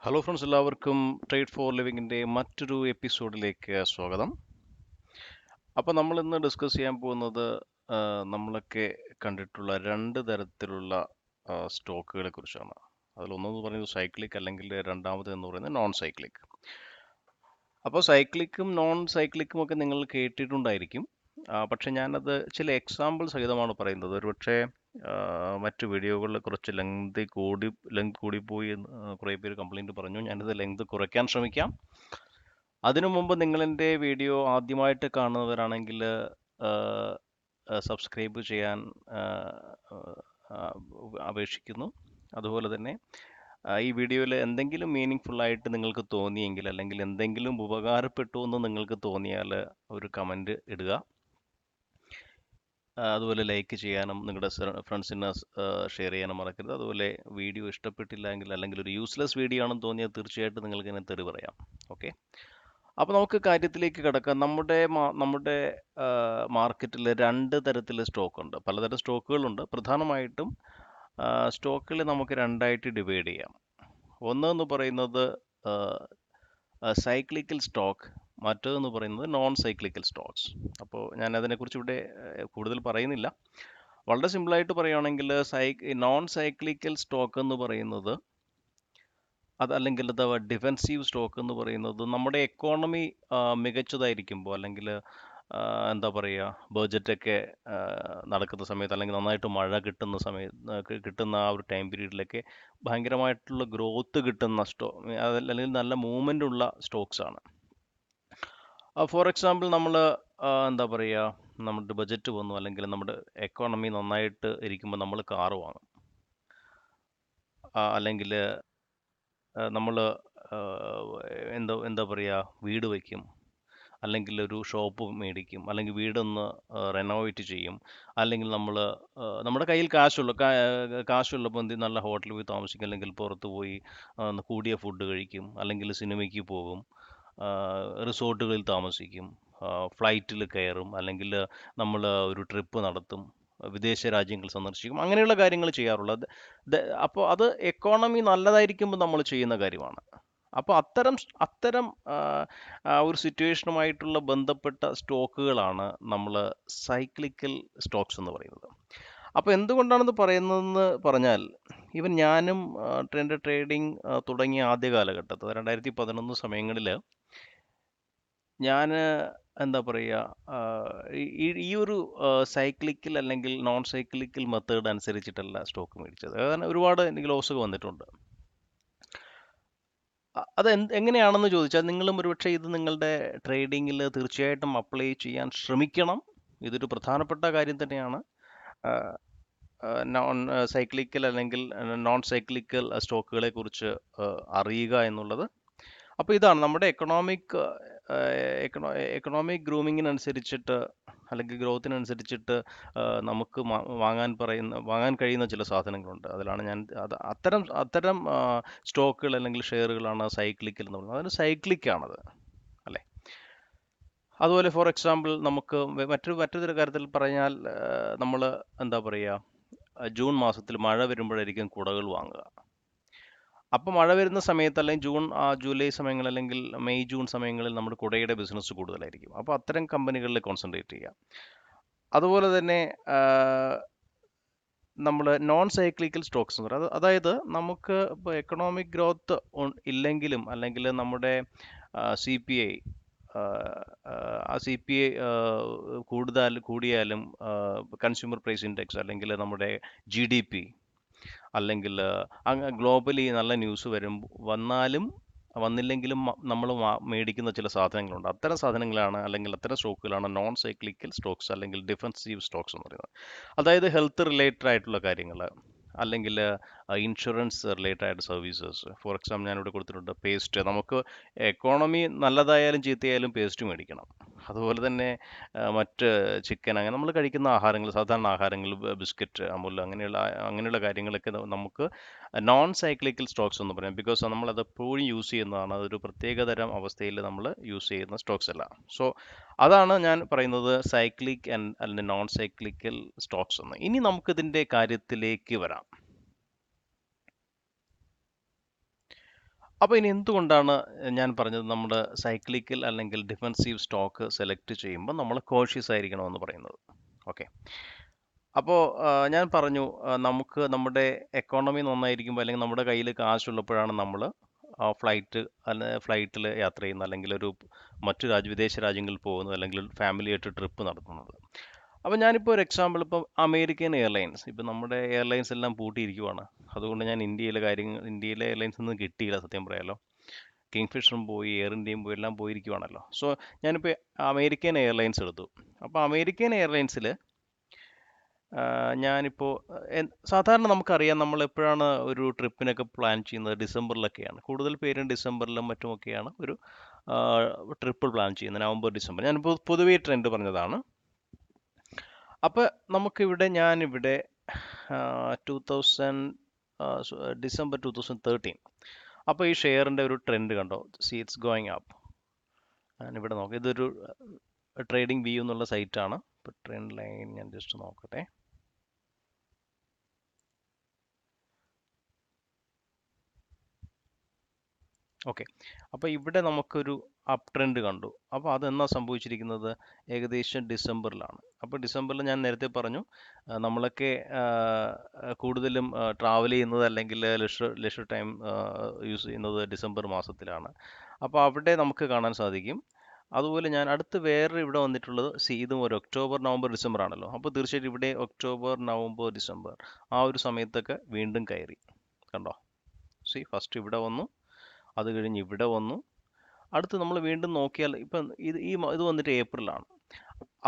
Hello friends, എല്ലാവർക്കും trade four ലിവിങ്ങിൻ്റെ മറ്റൊരു എപ്പിസോഡിലേക്ക് സ്വാഗതം. അപ്പോൾ നമ്മൾ ഇന്ന് ഡിസ്കസ് ചെയ്യാൻ പോകുന്നത് നമ്മളൊക്കെ കണ്ടിട്ടുള്ള രണ്ട് തരത്തിലുള്ള സ്റ്റോക്കുകളെ കുറിച്ചാണ്. അതിലൊന്നെന്ന് പറയുന്നത് സൈക്ലിക്, അല്ലെങ്കിൽ രണ്ടാമത് എന്ന് പറയുന്നത് നോൺ സൈക്ലിക്. അപ്പോൾ സൈക്ലിക്കും നോൺ സൈക്ലിക്കും ഒക്കെ നിങ്ങൾ കേട്ടിട്ടുണ്ടായിരിക്കും. പക്ഷെ ഞാനത് ചില എക്സാമ്പിൾ സഹിതമാണ് പറയുന്നത്. ഒരുപക്ഷെ മറ്റു വീഡിയോകളിൽ കുറച്ച് ലെങ്ത് കൂടിപ്പോയി എന്ന് കുറേ പേര് കംപ്ലൈൻറ്റ് പറഞ്ഞു. ഞാനിത് ലെങ്ത് കുറയ്ക്കാൻ ശ്രമിക്കാം. അതിനു മുമ്പ് നിങ്ങൾ എൻ്റെ വീഡിയോ ആദ്യമായിട്ട് കാണുന്നവരാണെങ്കിൽ സബ്സ്ക്രൈബ് ചെയ്യാൻ അപേക്ഷിക്കുന്നു. അതുപോലെ തന്നെ ഈ വീഡിയോയിൽ എന്തെങ്കിലും മീനിങ് ഫുള്ളായിട്ട് നിങ്ങൾക്ക് തോന്നിയെങ്കിൽ, അല്ലെങ്കിൽ എന്തെങ്കിലും ഉപകാരപ്പെട്ടു എന്ന് നിങ്ങൾക്ക് തോന്നിയാൽ ഒരു കമൻറ്റ് ഇടുക. അതുപോലെ ലൈക്ക് ചെയ്യാനും നിങ്ങളുടെ ഫ്രണ്ട്സിന് ഷെയർ ചെയ്യാനും മറക്കരുത്. അതുപോലെ വീഡിയോ ഇഷ്ടപ്പെട്ടില്ല എങ്കിൽ, അല്ലെങ്കിൽ ഒരു യൂസ്ലെസ് വീഡിയോ ആണെന്ന് തോന്നിയാൽ തീർച്ചയായിട്ടും നിങ്ങൾക്ക് ഇതിനെ തെറി പറയാം. ഓക്കെ, അപ്പോൾ നമുക്ക് കാര്യത്തിലേക്ക് കിടക്കാം. നമ്മുടെ മാർക്കറ്റിൽ രണ്ട് തരത്തിൽ സ്റ്റോക്ക് ഉണ്ട്. പലതരം സ്റ്റോക്കുകളുണ്ട്. പ്രധാനമായിട്ടും സ്റ്റോക്കുകൾ നമുക്ക് രണ്ടായിട്ട് ഡിവൈഡ് ചെയ്യാം. ഒന്നെന്ന് പറയുന്നത് സൈക്ലിക്കൽ സ്റ്റോക്ക്, മറ്റേതെന്ന് പറയുന്നത് നോൺ സൈക്ലിക്കൽ സ്റ്റോക്സ്. അപ്പോൾ ഞാൻ അതിനെക്കുറിച്ച് ഇവിടെ കൂടുതൽ പറയുന്നില്ല. വളരെ സിമ്പിളായിട്ട് പറയുകയാണെങ്കിൽ നോൺ സൈക്ലിക്കൽ സ്റ്റോക്ക് എന്ന് പറയുന്നത്, അതല്ലെങ്കിൽ ഡിഫെൻസീവ് സ്റ്റോക്ക് എന്ന് പറയുന്നത്, നമ്മുടെ എക്കോണമി മികച്ചതായിരിക്കുമ്പോൾ, അല്ലെങ്കിൽ എന്താ പറയുക, ബഡ്ജറ്റൊക്കെ നടക്കുന്ന സമയത്ത്, അല്ലെങ്കിൽ നന്നായിട്ട് മഴ കിട്ടുന്ന ആ ഒരു ടൈം പീരീഡിലൊക്കെ ഭയങ്കരമായിട്ടുള്ള ഗ്രോത്ത് കിട്ടുന്ന അല്ലെങ്കിൽ നല്ല മൂവ്മെൻ്റ് ഉള്ള സ്റ്റോക്സ് ആണ്. ഫോർ എക്സാമ്പിൾ, നമ്മൾ എന്താ പറയുക, നമ്മുടെ ബഡ്ജറ്റ് വന്നു, അല്ലെങ്കിൽ നമ്മുടെ എക്കോണമി നന്നായിട്ട് ഇരിക്കുമ്പോൾ നമ്മൾ കാറ് വാങ്ങും, അല്ലെങ്കിൽ നമ്മൾ എന്താ പറയുക, വീട് വയ്ക്കും, അല്ലെങ്കിൽ ഒരു ഷോപ്പ് മേടിക്കും, അല്ലെങ്കിൽ വീടൊന്ന് റെനോവേറ്റ് ചെയ്യും, അല്ലെങ്കിൽ നമ്മുടെ കയ്യിൽ കാശുള്ളപ്പോൾ നല്ല ഹോട്ടലിൽ പോയി താമസിക്കും, അല്ലെങ്കിൽ പുറത്ത് പോയി കൂടിയ ഫുഡ് കഴിക്കും, അല്ലെങ്കിൽ സിനിമയ്ക്ക് പോകും, റിസോർട്ടുകളിൽ താമസിക്കും, ഫ്ലൈറ്റിൽ കയറും, അല്ലെങ്കിൽ നമ്മൾ ഒരു ട്രിപ്പ് നടത്തും, വിദേശ രാജ്യങ്ങൾ സന്ദർശിക്കും, അങ്ങനെയുള്ള കാര്യങ്ങൾ ചെയ്യാറുള്ളത്. അപ്പോൾ അത് എക്കോണമി നല്ലതായിരിക്കുമ്പോൾ നമ്മൾ ചെയ്യുന്ന കാര്യമാണ്. അപ്പോൾ അത്തരം ഒരു സിറ്റുവേഷനുമായിട്ടുള്ള ബന്ധപ്പെട്ട സ്റ്റോക്കുകളാണ് നമ്മൾ സൈക്ലിക്കൽ സ്റ്റോക്സ് എന്ന് പറയുന്നത്. അപ്പോൾ എന്തുകൊണ്ടാണെന്ന് പറയുന്നതെന്ന് പറഞ്ഞാൽ, ഈവൻ ഞാനും എൻ്റെ ട്രേഡിംഗ് തുടങ്ങിയ ആദ്യ കാലഘട്ടത്തിൽ 2011 സമയങ്ങളിൽ ഞാൻ എന്താ പറയുക, ഈ ഒരു സൈക്ലിക്കൽ അല്ലെങ്കിൽ നോൺ സൈക്ലിക്കൽ മെത്തേഡ് അനുസരിച്ചിട്ടല്ല സ്റ്റോക്ക് മേടിച്ചത്. കാരണം ഒരുപാട് എനിക്ക് ലോസൊക്കെ വന്നിട്ടുണ്ട്. അത് എങ്ങനെയാണെന്ന് ചോദിച്ചാൽ, നിങ്ങളും ഒരുപക്ഷെ ഇത് നിങ്ങളുടെ ട്രേഡിങ്ങിൽ തീർച്ചയായിട്ടും അപ്ലൈ ചെയ്യാൻ ശ്രമിക്കണം. ഇതൊരു പ്രധാനപ്പെട്ട കാര്യം തന്നെയാണ്. നോൺ സൈക്ലിക്കൽ അല്ലെങ്കിൽ നോൺ സൈക്ലിക്കൽ സ്റ്റോക്കുകളെ കുറിച്ച് അറിയുക എന്നുള്ളത്. അപ്പോൾ ഇതാണ് നമ്മുടെ എക്കണോമിക് ഗ്രൂമിങ്ങിനനുസരിച്ചിട്ട്, അല്ലെങ്കിൽ ഗ്രോത്തിനനുസരിച്ചിട്ട് നമുക്ക് വാങ്ങാൻ കഴിയുന്ന ചില സാധനങ്ങളുണ്ട്. അതിലാണ് അത്തരം സ്റ്റോക്കുകൾ അല്ലെങ്കിൽ ഷെയറുകളാണ് സൈക്ലിക്കൽ എന്ന് പറയുന്നത്. അതിന് സൈക്ലിക്കാണത്, അല്ലേ? അതുപോലെ ഫോർ എക്സാമ്പിൾ, നമുക്ക് മറ്റൊരു കാര്യത്തിൽ പറഞ്ഞാൽ, നമ്മൾ എന്താ പറയുക, ജൂൺ മാസത്തിൽ മഴ വരുമ്പോഴായിരിക്കും കുടകൾ വാങ്ങുക. അപ്പോൾ മഴ വരുന്ന സമയത്ത്, അല്ലെങ്കിൽ ജൂലൈ സമയങ്ങൾ, അല്ലെങ്കിൽ മെയ് ജൂൺ സമയങ്ങളിൽ നമ്മുടെ കുടയുടെ ബിസിനസ് കൂടുതലായിരിക്കും. അപ്പോൾ അത്തരം കമ്പനികളിൽ കോൺസെൻട്രേറ്റ് ചെയ്യുക. അതുപോലെ തന്നെ നമ്മൾ നോൺ സൈക്ലിക്കൽ സ്റ്റോക്സ് എന്ന് പറയുന്നത്, അതായത് നമുക്ക് ഇപ്പോൾ എക്കണോമിക് ഗ്രോത്ത് ഇല്ലെങ്കിലും, അല്ലെങ്കിൽ നമ്മുടെ CPI കൂടിയാലും, കൺസ്യൂമർ പ്രൈസ് ഇൻഡെക്സ്, അല്ലെങ്കിൽ നമ്മുടെ GDP, അല്ലെങ്കിൽ ഗ്ലോബലി നല്ല ന്യൂസ് വന്നില്ലെങ്കിലും നമ്മൾ മേടിക്കുന്ന ചില സാധനങ്ങളുണ്ട്. അത്തരം സാധനങ്ങളാണ്, അല്ലെങ്കിൽ അത്തരം സ്റ്റോക്കുകളാണ് നോൺ സൈക്ലിക്കൽ സ്റ്റോക്സ്, അല്ലെങ്കിൽ ഡിഫെൻസീവ് സ്റ്റോക്സ് എന്ന് പറയുന്നത്. അതായത് ഹെൽത്ത് റിലേറ്റഡ് ആയിട്ടുള്ള കാര്യങ്ങൾ, അല്ലെങ്കിൽ ഇൻഷുറൻസ് റിലേറ്റഡ് ആയിട്ട് സർവീസസ്. ഫോർ എക്സാമ്പിൾ, ഞാനിവിടെ കൊടുത്തിട്ടുണ്ട് പേസ്റ്റ്. നമുക്ക് എക്കോണമി നല്ലതായാലും ചീത്തയായാലും പേസ്റ്റ് മേടിക്കണം. അതുപോലെ തന്നെ മറ്റ് ചിക്കൻ, അങ്ങനെ നമ്മൾ കഴിക്കുന്ന ആഹാരങ്ങൾ, സാധാരണ ആഹാരങ്ങൾ, ബിസ്ക്കറ്റ്, അമുൽ, അങ്ങനെയുള്ള കാര്യങ്ങളൊക്കെ നമുക്ക് നോൺ സൈക്ലിക്കൽ സ്റ്റോക്സ് എന്ന് പറയാം. ബിക്കോസ് നമ്മളത് എപ്പോഴും യൂസ് ചെയ്യുന്നതാണ്. അതൊരു പ്രത്യേകതരം അവസ്ഥയിൽ നമ്മൾ യൂസ് ചെയ്യുന്ന സ്റ്റോക്സ് അല്ല. സോ അതാണ് ഞാൻ പറയുന്നത് സൈക്ലിക് അല്ലെങ്കിൽ നോൺ സൈക്ലിക്കൽ സ്റ്റോക്സ് എന്ന്. ഇനി നമുക്കിതിൻ്റെ കാര്യത്തിലേക്ക് വരാം. അപ്പോൾ ഇനി എന്തുകൊണ്ടാണ് ഞാൻ പറഞ്ഞത് നമ്മുടെ സൈക്ലിക്കൽ അല്ലെങ്കിൽ ഡിഫെൻസീവ് സ്റ്റോക്ക് സെലക്ട് ചെയ്യുമ്പോൾ നമ്മൾ കോഷ്യസ് ആയിരിക്കണമെന്ന് പറയുന്നത്? ഓക്കെ. അപ്പോൾ ഞാൻ പറഞ്ഞു, നമുക്ക് നമ്മുടെ എക്കോണമി നന്നായിരിക്കുമ്പോൾ അല്ലെങ്കിൽ നമ്മുടെ കയ്യിൽ കാശുള്ളപ്പോഴാണ് നമ്മൾ ഫ്ലൈറ്റിൽ യാത്ര ചെയ്യുന്നത്, അല്ലെങ്കിൽ ഒരു വിദേശ രാജ്യങ്ങളിൽ പോകുന്നത്, അല്ലെങ്കിൽ ഫാമിലിയായിട്ട് ട്രിപ്പ് നടത്തുന്നത്. അപ്പോൾ ഞാനിപ്പോൾ ഒരു എക്സാമ്പിൾ, ഇപ്പോൾ അമേരിക്കൻ എയർലൈൻസ്, ഇപ്പോൾ നമ്മുടെ എയർലൈൻസ് എല്ലാം പൂട്ടിയിരിക്കുവാണ്. അതുകൊണ്ട് ഞാൻ ഇന്ത്യയിലെ എയർലൈൻസ് ഒന്നും കിട്ടിയില്ല സത്യം പറയാലോ. കിങ്ഫിഷറും പോയി, എയർ ഇന്ത്യയും പോയി, എല്ലാം പോയിരിക്കുവാണല്ലോ. സോ ഞാനിപ്പോൾ അമേരിക്കൻ എയർലൈൻസ് എടുത്തു. അപ്പോൾ അമേരിക്കൻ എയർലൈൻസിൽ ഞാനിപ്പോൾ സാധാരണ നമുക്കറിയാം, നമ്മൾ എപ്പോഴാണ് ഒരു ട്രിപ്പിനൊക്കെ പ്ലാൻ ചെയ്യുന്നത്? ഡിസംബറിലൊക്കെയാണ്. കൂടുതൽ പേരും ഡിസംബറിലും മറ്റുമൊക്കെയാണ് ഒരു ട്രിപ്പ് പ്ലാൻ ചെയ്യുന്നത്, നവംബർ ഡിസംബർ. ഞാനിപ്പോൾ പൊതുവേ ട്രെൻഡ് പറഞ്ഞതാണ്. അപ്പോൾ ഞാനിവിടെ 2000 ഡിസംബർ 2013, അപ്പോൾ ഈ ഷെയറിൻ്റെ ഒരു ട്രെൻഡ് കണ്ടോ? C it's going up. ഞാനിവിടെ നോക്കാം, ഇതൊരു ട്രേഡിംഗ് വ്യൂ എന്നുള്ള സൈറ്റാണ്. ഇപ്പോൾ ട്രെൻഡ് ലൈൻ ഞാൻ ജസ്റ്റ് നോക്കട്ടെ. ഓക്കെ. അപ്പോൾ ഇവിടെ നമുക്കൊരു അപ്പ് ട്രെൻഡ് കണ്ടു. അപ്പോൾ അതെന്നാ സംഭവിച്ചിരിക്കുന്നത്? ഏകദേശം ഡിസംബറിലാണ്. അപ്പോൾ ഡിസംബറിൽ ഞാൻ നേരത്തെ പറഞ്ഞു, നമ്മളൊക്കെ കൂടുതലും ട്രാവൽ ചെയ്യുന്നത് അല്ലെങ്കിൽ ലെഷർ ടൈം യൂസ് ചെയ്യുന്നത് ഡിസംബർ മാസത്തിലാണ്. അപ്പോൾ അവിടെ നമുക്ക് കാണാൻ സാധിക്കും. അതുപോലെ ഞാൻ അടുത്ത് വേറെ ഇവിടെ വന്നിട്ടുള്ളത്, ഇതും ഒരു ഒക്ടോബർ നവംബർ ഡിസംബർ ആണല്ലോ. അപ്പോൾ തീർച്ചയായിട്ടും ഇവിടെ ഒക്ടോബർ നവംബർ ഡിസംബർ ആ ഒരു സമയത്തൊക്കെ വീണ്ടും കയറി. കണ്ടോ? ഫസ്റ്റ് ഇവിടെ വന്നു, അത് കഴിഞ്ഞ് ഇവിടെ വന്നു. അടുത്ത് നമ്മൾ വീണ്ടും നോക്കിയാൽ ഇപ്പം ഇത് വന്നിട്ട് ഏപ്രിലാണ്.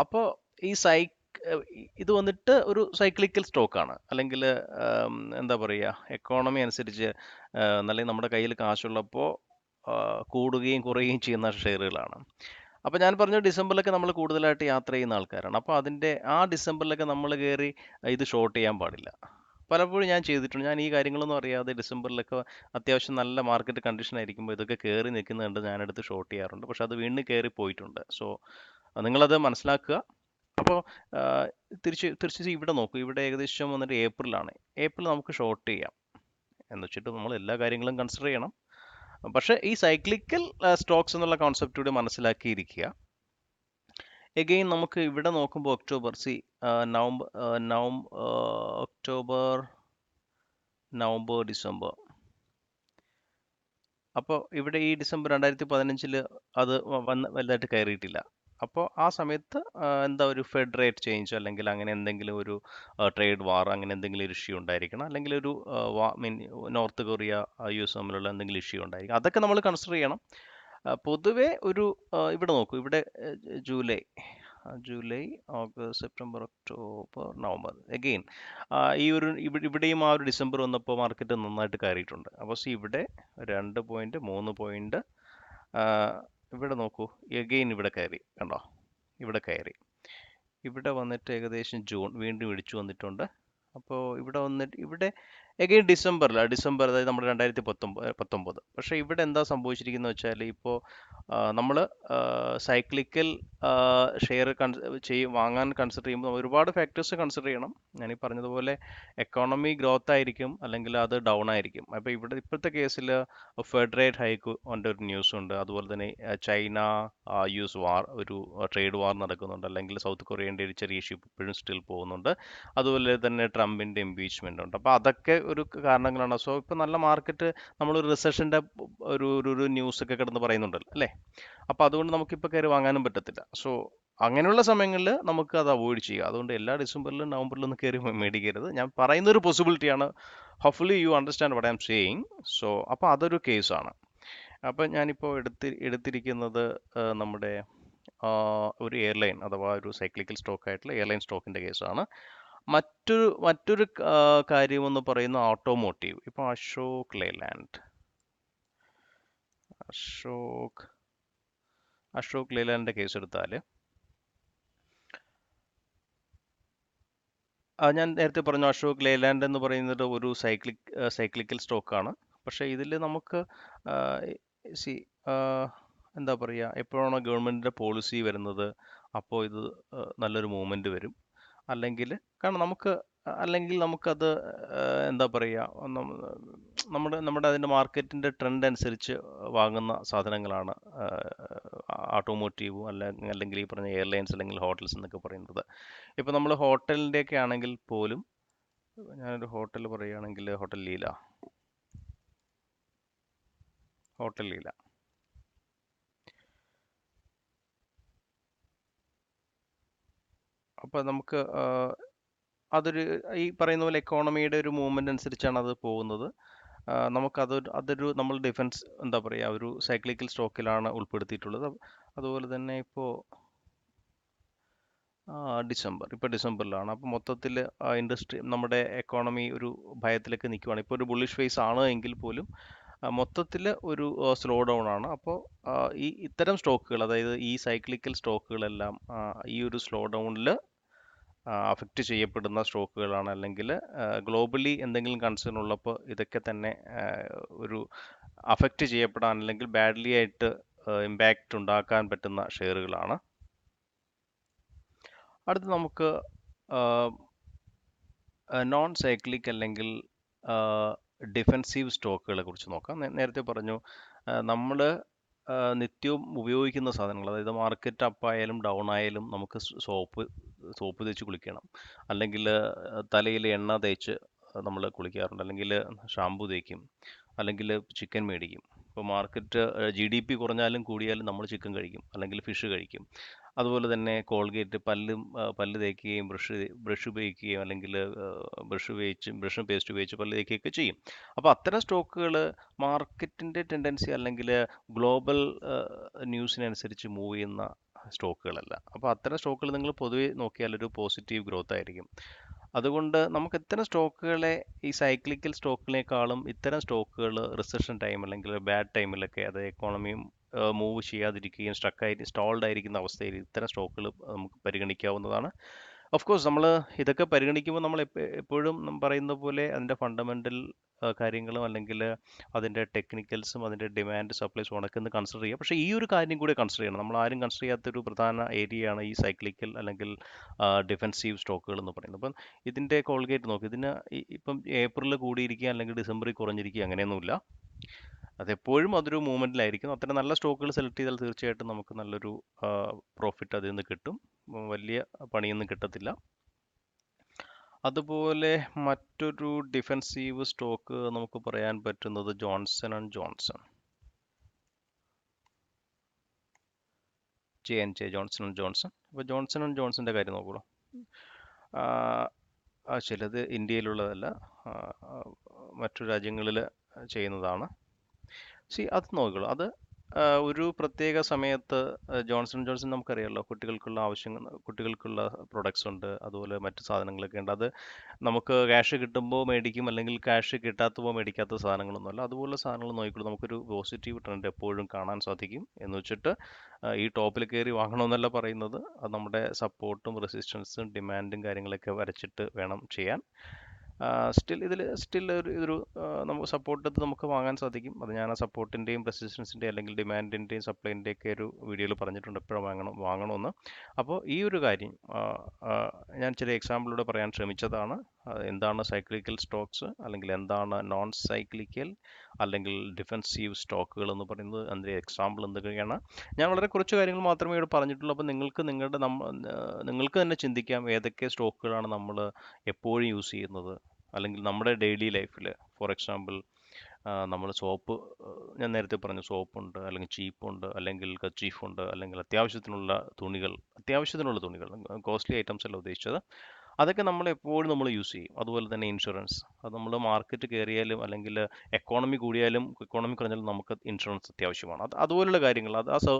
അപ്പോൾ ഈ ഇത് വന്നിട്ട് ഒരു സൈക്ലിക്കൽ സ്റ്റോക്കാണ്, അല്ലെങ്കിൽ എന്താ പറയുക, എക്കോണമി അനുസരിച്ച് അല്ലെങ്കിൽ നമ്മുടെ കയ്യിൽ കാശുള്ളപ്പോൾ കൂടുകയും കുറയുകയും ചെയ്യുന്ന ഷെയറുകളാണ്. അപ്പോൾ ഞാൻ പറഞ്ഞു, ഡിസംബറിലൊക്കെ നമ്മൾ കൂടുതലായിട്ട് യാത്ര ചെയ്യുന്ന ആൾക്കാരാണ്. അപ്പോൾ ആ ഡിസംബറിലൊക്കെ നമ്മൾ കയറി ഇത് ഷോർട്ട് ചെയ്യാൻ പാടില്ല. പലപ്പോഴും ഞാൻ ചെയ്തിട്ടുണ്ട്. ഞാൻ ഈ കാര്യങ്ങളൊന്നും അറിയാതെ ഡിസംബറിലൊക്കെ അത്യാവശ്യം നല്ല മാർക്കറ്റ് കണ്ടീഷൻ ആയിരിക്കുമ്പോൾ ഇതൊക്കെ കയറി നിൽക്കുന്നത് കണ്ട് ഞാനെടുത്ത് ഷോർട്ട് ചെയ്യാറുണ്ട്. പക്ഷെ അത് വീണ്ടും കയറി പോയിട്ടുണ്ട്. സോ നിങ്ങളത് മനസ്സിലാക്കുക. അപ്പോൾ തിരിച്ച് ഇവിടെ നോക്കൂ. ഇവിടെ ഏകദേശം വന്നിട്ട് ഏപ്രിലാണ്. ഏപ്രിൽ നമുക്ക് ഷോർട്ട് ചെയ്യാം എന്ന് വെച്ചിട്ട് നമ്മൾ എല്ലാ കാര്യങ്ങളും കൺസിഡർ ചെയ്യണം. പക്ഷേ ഈ സൈക്ലിക്കൽ സ്റ്റോക്സ് എന്നുള്ള കോൺസെപ്റ്റ് കൂടി മനസ്സിലാക്കിയിരിക്കുക. എഗെയിൻ നമുക്ക് ഇവിടെ നോക്കുമ്പോൾ ഒക്ടോബർ, ഒക്ടോബർ നവംബർ ഡിസംബർ. അപ്പോൾ ഇവിടെ ഈ ഡിസംബർ 2015 അത് വലുതായിട്ട് കയറിയിട്ടില്ല. അപ്പോൾ ആ സമയത്ത് എന്താ ഒരു ഫെഡ് റേറ്റ് ചേഞ്ച് അല്ലെങ്കിൽ അങ്ങനെ എന്തെങ്കിലും ഒരു ട്രേഡ് വാർ, അങ്ങനെ എന്തെങ്കിലും ഒരു ഇഷ്യൂ ഉണ്ടായിരിക്കണം, അല്ലെങ്കിൽ ഒരു നോർത്ത് കൊറിയ US തമ്മിലുള്ള എന്തെങ്കിലും ഇഷ്യൂ ഉണ്ടായിരിക്കും. അതൊക്കെ നമ്മൾ കൺസിഡർ ചെയ്യണം. പൊതുവെ ഒരു ഇവിടെ നോക്കൂ, ഇവിടെ July, August, September, October, November. Again ഇവിടെയും ആ ഒരു ഡിസംബർ വന്നപ്പോൾ മാർക്കറ്റ് നന്നായിട്ട് കയറിയിട്ടുണ്ട്. അപ്പോൾ ഇവിടെ 2 പോയിന്റ് 3 പോയിന്റ് ഇവിടെ നോക്കൂ, എഗെയിൻ ഇവിടെ കയറി. കണ്ടോ? ഇവിടെ കയറി. ഇവിടെ വന്നിട്ട് ഏകദേശം ജൂൺ വീണ്ടും ഇടിച്ചു വന്നിട്ടുണ്ട്. അപ്പോൾ ഇവിടെ എഗെയിൻ ഡിസംബർ, അതായത് നമ്മുടെ 2019. പക്ഷേ ഇവിടെ എന്താ സംഭവിച്ചിരിക്കുന്നത് വെച്ചാൽ, ഇപ്പോൾ നമ്മൾ സൈക്ലിക്കൽ ഷെയർ വാങ്ങാൻ കൺസിഡർ ചെയ്യുമ്പോൾ ഒരുപാട് ഫാക്ടേഴ്സ് കൺസിഡർ ചെയ്യണം. ഞാൻ ഈ പറഞ്ഞതുപോലെ എക്കോണമി ഗ്രോത്ത് ആയിരിക്കും, അല്ലെങ്കിൽ അത് ഡൗൺ ആയിരിക്കും. അപ്പോൾ ഇപ്പോഴത്തെ കേസിൽ ഫെഡ് റേറ്റ് ഹൈക്ക് ഒരു ന്യൂസ് ഉണ്ട്. അതുപോലെ തന്നെ ചൈന US വാർ, ഒരു ട്രേഡ് വാർ നടക്കുന്നുണ്ട്, അല്ലെങ്കിൽ സൗത്ത് കൊറിയൻ്റെ ഒരു ചെറിയ ഇഷ്യൂ ഇപ്പോഴും സ്റ്റിൽ പോകുന്നുണ്ട്. അതുപോലെ തന്നെ ട്രംപിൻ്റെ ഇംപീച്ച്മെൻ്റ് ഉണ്ട്. അപ്പോൾ അതൊക്കെ ഒരു കാരണങ്ങളാണ്. സോ ഇപ്പോൾ നല്ല മാർക്കറ്റ്, നമ്മളൊരു റിസഷൻ്റെ ഒരു ന്യൂസ് ഒക്കെ കിടന്ന് പറയുന്നുണ്ടല്ലോ അല്ലേ. അപ്പോൾ അതുകൊണ്ട് നമുക്കിപ്പോൾ കയറി വാങ്ങാനും പറ്റത്തില്ല. സോ അങ്ങനെയുള്ള സമയങ്ങളിൽ നമുക്ക് അത് അവോയ്ഡ് ചെയ്യുക. അതുകൊണ്ട് എല്ലാ ഡിസംബറിലും നവംബറിലും ഒന്നും കയറി മേടിക്കരുത്. ഞാൻ പറയുന്നൊരു പോസിബിലിറ്റിയാണ്. Hopefully you understand what I'm saying. So അപ്പോൾ അതൊരു കേസാണ്. അപ്പോൾ ഞാനിപ്പോൾ എടുത്തിരിക്കുന്നത് നമ്മുടെ ഒരു എയർലൈൻ, അഥവാ ഒരു സൈക്ലിക്കൽ സ്റ്റോക്ക് ആയിട്ടുള്ള എയർലൈൻ സ്റ്റോക്കിൻ്റെ കേസാണ്. മറ്റൊരു കാര്യമെന്ന് പറയുന്ന ഓട്ടോമോട്ടീവ്. ഇപ്പോൾ അശോക് ലേലാൻഡിൻ്റെ കേസ് എടുത്താൽ, ഞാൻ നേരത്തെ പറഞ്ഞു, അശോക് ലേലാൻഡ് എന്ന് പറയുന്നത് ഒരു സൈക്ലിക്കൽ സ്റ്റോക്കാണ്. പക്ഷേ ഇതിൽ നമുക്ക് എന്താ പറയുക, എപ്പോഴാണോ ഗവൺമെൻറ്റിൻ്റെ പോളിസി വരുന്നത് അപ്പോൾ ഇത് നല്ലൊരു മൂവ്മെൻറ്റ് വരും. അല്ലെങ്കിൽ നമുക്കത് എന്താ പറയുക, നമ്മുടെ അതിൻ്റെ മാർക്കറ്റിൻ്റെ ട്രെൻഡ് അനുസരിച്ച് വാങ്ങുന്ന സാധനങ്ങളാണ് ഓട്ടോമോട്ടീവും അല്ലെങ്കിൽ ഈ പറഞ്ഞ എയർലൈൻസ് അല്ലെങ്കിൽ ഹോട്ടൽസ് എന്നൊക്കെ പറയുന്നത്. ഇപ്പോൾ നമ്മൾ ഹോട്ടലിൻ്റെയൊക്കെ ആണെങ്കിൽ പോലും, ഞാനൊരു ഹോട്ടൽ പറയുകയാണെങ്കിൽ ഹോട്ടൽ ലീല. അപ്പോൾ നമുക്ക് അതൊരു ഈ പറയുന്ന പോലെ എക്കോണമിയുടെ ഒരു മൂവ്മെൻ്റ് അനുസരിച്ചാണ് അത് പോകുന്നത്. അതൊരു നമ്മൾ ഡിഫൻസ് എന്താ പറയുക, ഒരു സൈക്ലിക്കൽ സ്റ്റോക്കിലാണ് ഉൾപ്പെടുത്തിയിട്ടുള്ളത്. അതുപോലെ തന്നെ ഇപ്പോൾ ഡിസംബറിലാണ്. അപ്പോൾ മൊത്തത്തിൽ ഇൻഡസ്ട്രി, നമ്മുടെ എക്കോണമി ഒരു ഭയത്തിലേക്ക് നിൽക്കുവാണ്. ഇപ്പോൾ ഒരു ബുള്ളിഷ് ഫേസ് ആണ് എങ്കിൽ പോലും മൊത്തത്തിൽ ഒരു സ്ലോ ഡൗൺ ആണ്. അപ്പോൾ ഇത്തരം സ്റ്റോക്കുകൾ, അതായത് ഈ സൈക്ലിക്കൽ സ്റ്റോക്കുകളെല്ലാം ഈ ഒരു സ്ലോ ഡൗണിൽ അഫക്റ്റ് ചെയ്യപ്പെടുന്ന സ്റ്റോക്കുകളാണ്. അല്ലെങ്കിൽ ഗ്ലോബലി എന്തെങ്കിലും കൺസേൺ ഉള്ളപ്പോൾ ഇതൊക്കെ തന്നെ ഒരു അഫക്റ്റ് ചെയ്യപ്പെടാൻ അല്ലെങ്കിൽ ബാഡ്ലി ആയിട്ട് ഇമ്പാക്റ്റ് ഉണ്ടാക്കാൻ പറ്റുന്ന ഷെയറുകളാണ്. അടുത്ത് നമുക്ക് നോൺ സൈക്ലിക് അല്ലെങ്കിൽ ഡിഫെൻസീവ് സ്റ്റോക്കുകളെ കുറിച്ച് നോക്കാം. നേരത്തെ പറഞ്ഞു, നമ്മൾ നിത്യവും ഉപയോഗിക്കുന്ന സാധനങ്ങൾ, അതായത് മാർക്കറ്റ് അപ്പായാലും ഡൗൺ ആയാലും നമുക്ക് സോപ്പ് തേച്ച് കുളിക്കണം, അല്ലെങ്കിൽ തലയിൽ എണ്ണ തേച്ച് നമ്മൾ കുളിക്കാറുണ്ട്, അല്ലെങ്കിൽ ഷാമ്പു തേക്കും, അല്ലെങ്കിൽ ചിക്കൻ മേടിക്കും. ഇപ്പോൾ മാർക്കറ്റ് GDP കുറഞ്ഞാലും കൂടിയാലും നമ്മൾ ചിക്കൻ കഴിക്കും, അല്ലെങ്കിൽ ഫിഷ് കഴിക്കും. അതുപോലെ തന്നെ കോൾഗേറ്റ്, പല്ല് തേക്കുകയും ബ്രഷ് ഉപയോഗിക്കുകയും, അല്ലെങ്കിൽ ബ്രഷും പേസ്റ്റ് ഉപയോഗിച്ച് പല്ല് തേക്കുകയൊക്കെ ചെയ്യും. അപ്പോൾ അത്തരം സ്റ്റോക്കുകൾ മാർക്കറ്റിൻ്റെ ടെൻഡൻസി അല്ലെങ്കിൽ ഗ്ലോബൽ ന്യൂസിനനുസരിച്ച് മൂവ് ചെയ്യുന്ന സ്റ്റോക്കുകളല്ല. അപ്പോൾ അത്തരം സ്റ്റോക്കുകൾ നിങ്ങൾ പൊതുവെ നോക്കിയാൽ ഒരു പോസിറ്റീവ് ഗ്രോത്ത് ആയിരിക്കും. അതുകൊണ്ട് നമുക്ക് ഇത്തരം സ്റ്റോക്കുകളെ, ഈ സൈക്ലിക്കൽ സ്റ്റോക്കിനേക്കാളും ഇത്തരം സ്റ്റോക്കുകൾ റിസഷൻ ടൈം അല്ലെങ്കിൽ ബാഡ് ടൈമിലൊക്കെ, അത് എക്കോണമിയും മൂവ് ചെയ്യാതിരിക്കുകയും സ്റ്റോൾഡ് ആയിരിക്കുന്ന അവസ്ഥയിൽ ഇത്തരം സ്റ്റോക്കുകൾ നമുക്ക് പരിഗണിക്കാവുന്നതാണ്. ഓഫ് കോഴ്സ് നമ്മൾ ഇതൊക്കെ പരിഗണിക്കുമ്പോൾ നമ്മൾ എപ്പോഴും പറയുന്ന പോലെ അതിൻ്റെ ഫണ്ടമെൻ്റൽ കാര്യങ്ങളും അല്ലെങ്കിൽ അതിൻ്റെ ടെക്നിക്കൽസും അതിൻ്റെ ഡിമാൻഡ് സപ്ലൈ സോണൊക്കെ ഒന്ന് കൺസിഡർ ചെയ്യുക. പക്ഷേ ഈ ഒരു കാര്യം കൂടെ കൺസിഡർ ചെയ്യണം. നമ്മൾ ആരും കൺസിഡർ ചെയ്യാത്തൊരു പ്രധാന ഏരിയയാണ് ഈ സൈക്ലിക്കൽ അല്ലെങ്കിൽ ഡിഫെൻസീവ് സ്റ്റോക്കുകൾ എന്ന് പറയുന്നത്. അപ്പം ഇതിൻ്റെ കോൾഗേറ്റ് നോക്ക്, ഇതിന് ഇപ്പം ഏപ്രിലിൽ കൂടിയിരിക്കുക അല്ലെങ്കിൽ ഡിസംബറിൽ കുറഞ്ഞിരിക്കുക അങ്ങനെയൊന്നുമില്ല. അതെപ്പോഴും അതൊരു മൂവ്മെൻറ്റിലായിരിക്കും. അത്ര നല്ല സ്റ്റോക്കുകൾ സെലക്ട് ചെയ്താൽ തീർച്ചയായിട്ടും നമുക്ക് നല്ലൊരു പ്രോഫിറ്റ് അതിൽ നിന്ന് കിട്ടും. വലിയ പണിയൊന്നും കിട്ടത്തില്ല. അതുപോലെ മറ്റൊരു ഡിഫെൻസീവ് സ്റ്റോക്ക് നമുക്ക് പറയാൻ പറ്റുന്നത് Johnson and Johnson, Johnson and Johnson. അപ്പോൾ ജോൺസൺ ആൻഡ് ജോൺസൻ്റെ കാര്യം നോക്കൂ. ചിലത് ഇന്ത്യയിലുള്ളതല്ല, മറ്റു രാജ്യങ്ങളിൽ ചെയ്യുന്നതാണ്. അത് നോക്കിക്കോളൂ. അത് ഒരു പ്രത്യേക സമയത്ത് ജോൺസൺ ജോൺസൺ നമുക്കറിയാമല്ലോ, കുട്ടികൾക്കുള്ള പ്രൊഡക്ട്സ് ഉണ്ട്, അതുപോലെ മറ്റു സാധനങ്ങളൊക്കെ ഉണ്ട്. അത് നമുക്ക് ക്യാഷ് കിട്ടുമ്പോൾ മേടിക്കും, അല്ലെങ്കിൽ ക്യാഷ് കിട്ടാത്തപ്പോൾ മേടിക്കാത്ത സാധനങ്ങളൊന്നുമല്ല. അതുപോലെ സാധനങ്ങൾ നോക്കിക്കോളൂ. നമുക്കൊരു പോസിറ്റീവ് ട്രെൻഡ് എപ്പോഴും കാണാൻ സാധിക്കും. എന്ന് വെച്ചിട്ട് ഈ ടോപ്പിൽ കയറി വാങ്ങണമെന്നല്ല പറയുന്നത്. അത് നമ്മുടെ സപ്പോർട്ടും റെസിസ്റ്റൻസും ഡിമാൻഡും കാര്യങ്ങളൊക്കെ വരച്ചിട്ട് വേണം ചെയ്യാൻ. ഇതൊരു നമുക്ക് സപ്പോർട്ട് നമുക്ക് വാങ്ങാൻ സാധിക്കും. അത് ഞാൻ ആ സപ്പോർട്ടിൻ്റെയും റെസിസ്റ്റൻസിൻ്റെയും അല്ലെങ്കിൽ ഡിമാൻഡിൻ്റെയും സപ്ലൈൻ്റെയൊക്കെ ഒരു വീഡിയോയിൽ പറഞ്ഞിട്ടുണ്ട് എപ്പോഴും വാങ്ങണമെന്ന്. അപ്പോൾ ഈ ഒരു കാര്യം ഞാൻ ചില എക്സാമ്പിളിലൂടെ പറയാൻ ശ്രമിച്ചതാണ്. എന്താണ് സൈക്ലിക്കൽ സ്റ്റോക്സ്, അല്ലെങ്കിൽ എന്താണ് നോൺ സൈക്ലിക്കൽ അല്ലെങ്കിൽ ഡിഫെൻസീവ് സ്റ്റോക്കുകൾ എന്ന് പറയുന്നത്, അതിൻ്റെ എക്സാമ്പിൾ എന്തൊക്കെയാണ്. ഞാൻ വളരെ കുറച്ച് കാര്യങ്ങൾ മാത്രമേ ഇവിടെ പറഞ്ഞിട്ടുള്ളൂ. അപ്പോൾ നിങ്ങൾക്ക് തന്നെ ചിന്തിക്കാം ഏതൊക്കെ സ്റ്റോക്കുകളാണ് നമ്മൾ എപ്പോഴും യൂസ് ചെയ്യുന്നത്, അല്ലെങ്കിൽ നമ്മുടെ ഡെയിലി ലൈഫിൽ. ഫോർ എക്സാമ്പിൾ, നമ്മൾ ഞാൻ നേരത്തെ പറഞ്ഞു, സോപ്പുണ്ട്, അല്ലെങ്കിൽ ചീപ്പുണ്ട്, അല്ലെങ്കിൽ കച്ചീഫുണ്ട്, അല്ലെങ്കിൽ അത്യാവശ്യത്തിനുള്ള തുണികൾ, കോസ്റ്റ്ലി ഐറ്റംസ് അല്ല ഉദ്ദേശിച്ചത്. അതൊക്കെ നമ്മൾ യൂസ് ചെയ്യും. അതുപോലെ തന്നെ ഇൻഷുറൻസ്, അത് നമ്മൾ മാർക്കറ്റ് കയറിയാലും അല്ലെങ്കിൽ എക്കോണമി കൂടിയാലും എക്കോണമി കുറഞ്ഞാലും നമുക്ക് ഇൻഷുറൻസ് അത്യാവശ്യമാണ്. അതുപോലുള്ള കാര്യങ്ങൾ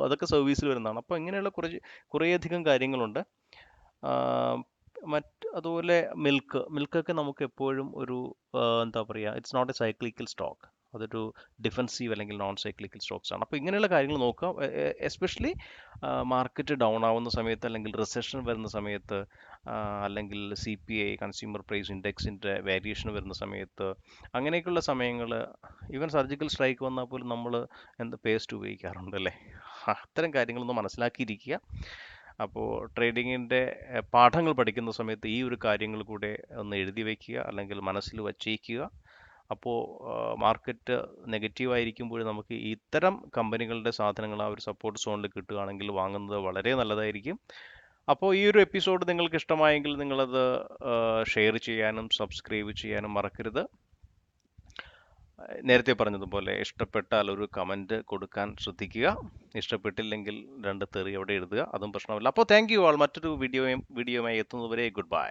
അതൊക്കെ സർവീസിൽ വരുന്നതാണ്. അപ്പോൾ ഇങ്ങനെയുള്ള കുറേയധികം കാര്യങ്ങളുണ്ട്. അതുപോലെ മിൽക്കൊക്കെ നമുക്ക് എപ്പോഴും ഒരു എന്താ പറയുക, it's not a cyclical stock, അതൊരു ഡിഫെൻസീവ് അല്ലെങ്കിൽ നോൺ സൈക്ലിക്കൽ സ്റ്റോക്സ് ആണ്. അപ്പോൾ ഇങ്ങനെയുള്ള കാര്യങ്ങൾ നോക്കുക. എസ്പെഷ്യലി മാർക്കറ്റ് ഡൗൺ ആവുന്ന സമയത്ത്, അല്ലെങ്കിൽ റിസഷൻ വരുന്ന സമയത്ത്, അല്ലെങ്കിൽ CPI കൺസ്യൂമർ പ്രൈസ് ഇൻഡെക്സിൻ്റെ വേരിയേഷൻ വരുന്ന സമയത്ത്, അങ്ങനെയൊക്കെയുള്ള സമയങ്ങൾ, ഈവൻ സർജിക്കൽ സ്ട്രൈക്ക് വന്നാൽ പോലും നമ്മൾ പേസ്റ്റ് ഉപയോഗിക്കാറുണ്ട് അല്ലേ. അത്തരം കാര്യങ്ങളൊന്ന് മനസ്സിലാക്കിയിരിക്കുക. അപ്പോൾ ട്രേഡിങ്ങിൻ്റെ പാഠങ്ങൾ പഠിക്കുന്ന സമയത്ത് ഈ ഒരു കാര്യങ്ങൾ കൂടെ ഒന്ന് എഴുതി വയ്ക്കുക, അല്ലെങ്കിൽ മനസ്സിൽ വച്ചേക്കുക. അപ്പോൾ മാർക്കറ്റ് നെഗറ്റീവ് ആയിരിക്കുമ്പോൾ നമുക്ക് ഇത്തരം കമ്പനികളുടെ സാധനങ്ങൾ ആ ഒരു സപ്പോർട്ട് സോണിൽ കിട്ടുകയാണെങ്കിൽ വാങ്ങുന്നത് വളരെ നല്ലതായിരിക്കും. അപ്പോൾ ഈ ഒരു എപ്പിസോഡ് നിങ്ങൾക്ക് ഇഷ്ടമായെങ്കിൽ നിങ്ങളത് ഷെയർ ചെയ്യാനും സബ്സ്ക്രൈബ് ചെയ്യാനും മറക്കരുത്. നേരത്തെ പറഞ്ഞതുപോലെ ഇഷ്ടപ്പെട്ടാൽ ഒരു കമൻറ്റ് കൊടുക്കാൻ ശ്രദ്ധിക്കുക. ഇഷ്ടപ്പെട്ടില്ലെങ്കിൽ 2 തെറി അവിടെ എഴുതുക, അതും പ്രശ്നമില്ല. അപ്പോൾ താങ്ക് യു ആൾ. മറ്റൊരു വീഡിയോയുമായി എത്തുന്നതുവരെ ഗുഡ് ബൈ.